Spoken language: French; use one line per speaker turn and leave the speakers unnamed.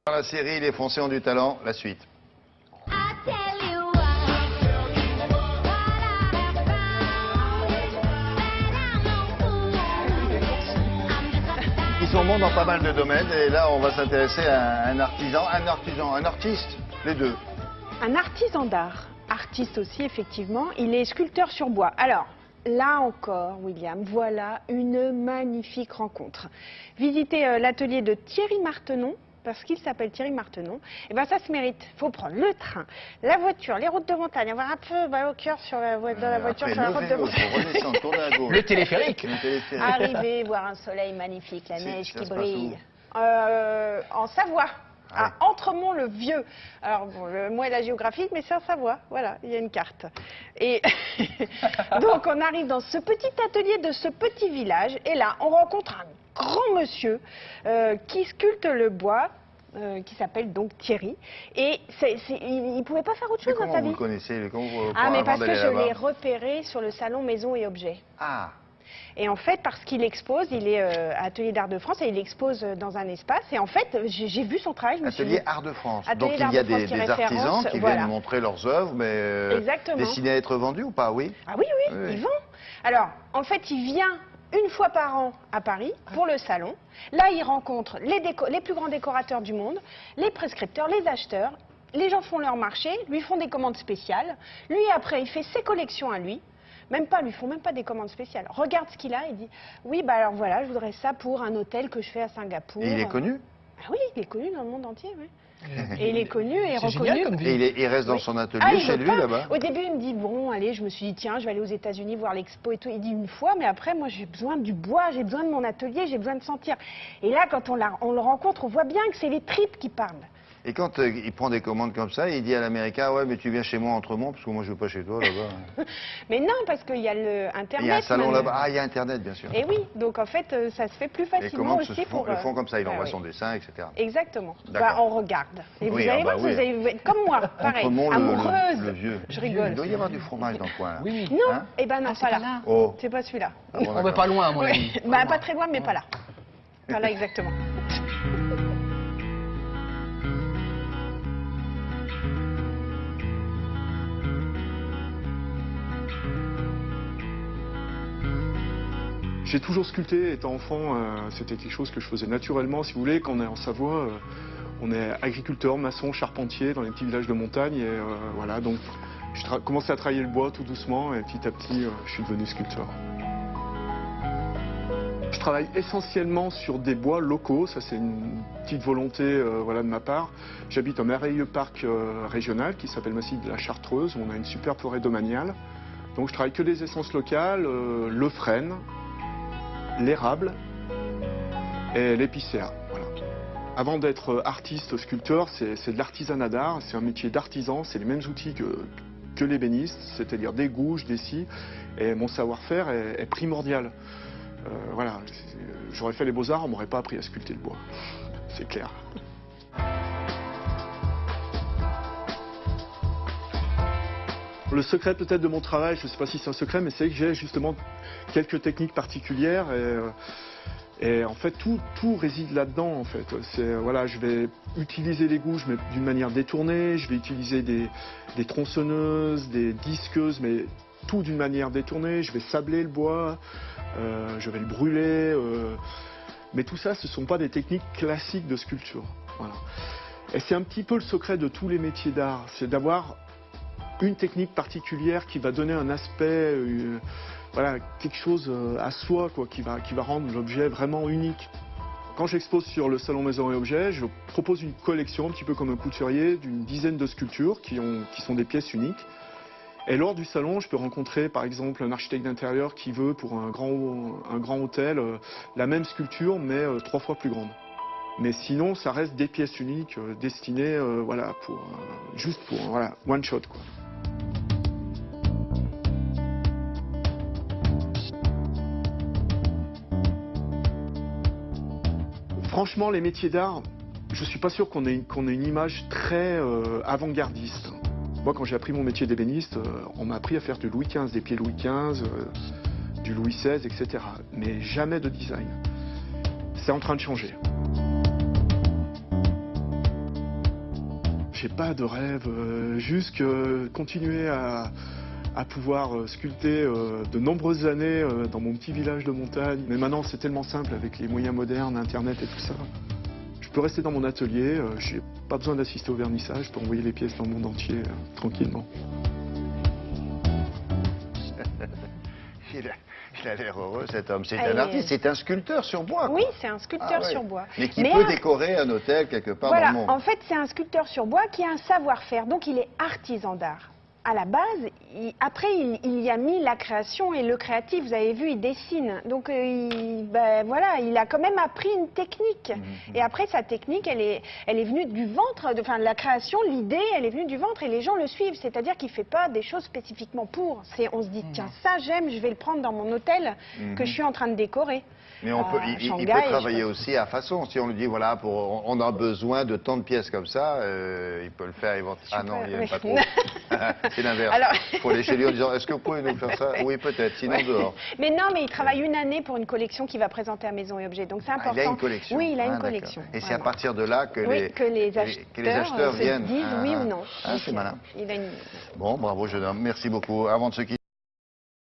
Dans la série Les Français ont du talent, la suite. Ils sont bons dans pas mal de domaines et là on va s'intéresser à un artisan, un artiste, les deux.
Un artisan d'art, artiste aussi effectivement, il est sculpteur sur bois. Alors, là encore, William, voilà une magnifique rencontre. Visitez l'atelier de Thierry Martenon, parce qu'il s'appelle Thierry Martenon, et ben ça se mérite. Il faut prendre le train, la voiture, les routes de montagne, avoir un peu mal au cœur sur la voiture, sur la route de montagne.
Le téléphérique.
Arriver, voir un soleil magnifique, la neige qui brille. En Savoie. À Entremont-le-Vieux. Alors, bon, moi et la géographique, mais c'est en Savoie. Voilà, il y a une carte. Et donc, on arrive dans ce petit atelier de ce petit village. Et là, on rencontre un grand monsieur qui sculpte le bois, qui s'appelle donc Thierry. Et il ne pouvait pas faire autre chose dans sa vie.
Comment vous le connaissez?
Ah, mais parce que je l'ai repéré sur le salon Maisons et Objets.
Ah.
Et en fait, parce qu'il expose, il est à Atelier d'Art de France et il expose dans un espace. Et en fait, j'ai vu son travail.
Atelier Art de France. Donc il y a des artisans qui viennent montrer leurs œuvres, mais destinées à être vendues ou pas? Oui.
Ah oui, il vend. Alors, en fait, il vient une fois par an à Paris pour le salon. Là, il rencontre les plus grands décorateurs du monde, les prescripteurs, les acheteurs. Les gens font leur marché, lui font des commandes spéciales. Lui, après, il fait ses collections à lui. Lui font même pas des commandes spéciales. Regarde ce qu'il a, il dit oui, bah alors voilà, je voudrais ça pour un hôtel que je fais à Singapour.
Et il est connu?
Ah oui, il est connu dans le monde entier, oui. Et il est connu et reconnu.
Et il reste dans son atelier chez lui là-bas?
Au début, il me dit bon, allez, je me suis dit tiens, je vais aller aux États-Unis voir l'expo et tout. Il dit une fois, mais après, moi, j'ai besoin du bois, j'ai besoin de mon atelier, j'ai besoin de sentir. Et là, quand on le rencontre, on voit bien que c'est les tripes qui parlent.
Et quand il prend des commandes comme ça, il dit à l'Américain, ouais, mais tu viens chez moi à Entremont, parce que moi je ne veux pas chez toi là-bas.
Mais non, parce qu'il y a le Internet.
Il y a un salon là-bas. Ah, il y a Internet, bien sûr.
Et oui, donc en fait, ça se fait plus facilement.
Les commandes
aussi
le font comme ça, il envoie son dessin, etc.
Exactement. Bah, on regarde. Et vous allez voir, vous êtes comme moi, pareil,
Entremont,
amoureuse.
le vieux.
Je rigole.
Il doit y avoir du fromage dans le coin. Là.
Oui.
Non, eh ben non, pas là.
Oh.
C'est pas celui-là.
Ah, bon,
on va pas loin, à mon avis.
Bah, pas très loin, mais pas là. Pas là exactement.
J'ai toujours sculpté, étant enfant, c'était quelque chose que je faisais naturellement, si vous voulez. Quand on est en Savoie, on est agriculteur, maçon, charpentier dans les petits villages de montagne. Et voilà, donc j'ai commencé à travailler le bois tout doucement et petit à petit, je suis devenu sculpteur. Je travaille essentiellement sur des bois locaux, ça c'est une petite volonté voilà, de ma part. J'habite un merveilleux parc régional qui s'appelle Massif de la Chartreuse, où on a une superbe forêt domaniale. Donc je travaille que des essences locales, le frêne, l'érable et l'épicéa. Voilà. Avant d'être artiste, sculpteur, c'est de l'artisanat d'art, c'est un métier d'artisan, c'est les mêmes outils que l'ébéniste, c'est-à-dire des gouges, des scies, et mon savoir-faire est primordial. Voilà, j'aurais fait les beaux-arts, on m'aurait pas appris à sculpter le bois, c'est clair. Le secret peut-être de mon travail, je ne sais pas si c'est un secret, mais c'est que j'ai justement quelques techniques particulières et en fait tout réside là-dedans en fait. Voilà, je vais utiliser les gouges mais d'une manière détournée, je vais utiliser des tronçonneuses, des disqueuses, mais tout d'une manière détournée, je vais sabler le bois, je vais le brûler, mais tout ça ce ne sont pas des techniques classiques de sculpture. Voilà. Et c'est un petit peu le secret de tous les métiers d'art, c'est d'avoir une technique particulière qui va donner un aspect, voilà, quelque chose à soi, quoi, qui va rendre l'objet vraiment unique. Quand j'expose sur le salon Maisons et Objets, je propose une collection, un petit peu comme un couturier, d'une dizaine de sculptures qui sont des pièces uniques. Et lors du salon, je peux rencontrer par exemple un architecte d'intérieur qui veut pour un grand hôtel la même sculpture mais 3 fois plus grande. Mais sinon, ça reste des pièces uniques destinées, voilà, juste pour voilà, one shot, quoi. Franchement, les métiers d'art, je suis pas sûr qu'on ait une image très avant-gardiste. Moi, quand j'ai appris mon métier d'ébéniste, on m'a appris à faire du Louis XV, des pieds Louis XV, du Louis XVI, etc. Mais jamais de design. C'est en train de changer. J'ai pas de rêve, juste que continuer à pouvoir sculpter de nombreuses années dans mon petit village de montagne. Mais maintenant, c'est tellement simple avec les moyens modernes, Internet et tout ça. Je peux rester dans mon atelier, j'ai pas besoin d'assister au vernissage, je peux envoyer les pièces dans le monde entier tranquillement.
Il a l'air heureux, cet homme. C'est un artiste, c'est un sculpteur sur bois.
Oui, c'est un sculpteur sur bois.
Mais qui peut décorer un hôtel quelque part dans le monde.
En fait, c'est un sculpteur sur bois qui a un savoir-faire, donc il est artisan d'art. À la base, après, il y a mis la création et le créatif. Vous avez vu, il dessine. Donc, voilà, il a quand même appris une technique. Et après, sa technique, elle est venue du ventre. Enfin, la création, l'idée, elle est venue du ventre et les gens le suivent. C'est-à-dire qu'il ne fait pas des choses spécifiquement pour. On se dit, tiens, ça, j'aime, je vais le prendre dans mon hôtel que je suis en train de décorer.
Mais il peut travailler aussi à façon. Si on lui dit, voilà, on a besoin de tant de pièces comme ça, il peut le faire éventuellement. Ah non, il n'aime pas trop. C'est l'inverse. Il faut aller chez lui en disant, est-ce que vous pouvez nous faire ça? Oui, peut-être, sinon dehors.
Mais non, mais il travaille une année pour une collection qu'il va présenter à Maison et Objets. Donc c'est important.
Il a une collection.
Oui, il a une collection.
Et c'est à partir de là que les acheteurs viennent.
Disent oui ou non.
Ah, c'est malin. Bon, bravo jeune homme. Merci beaucoup. Avant de se quitter.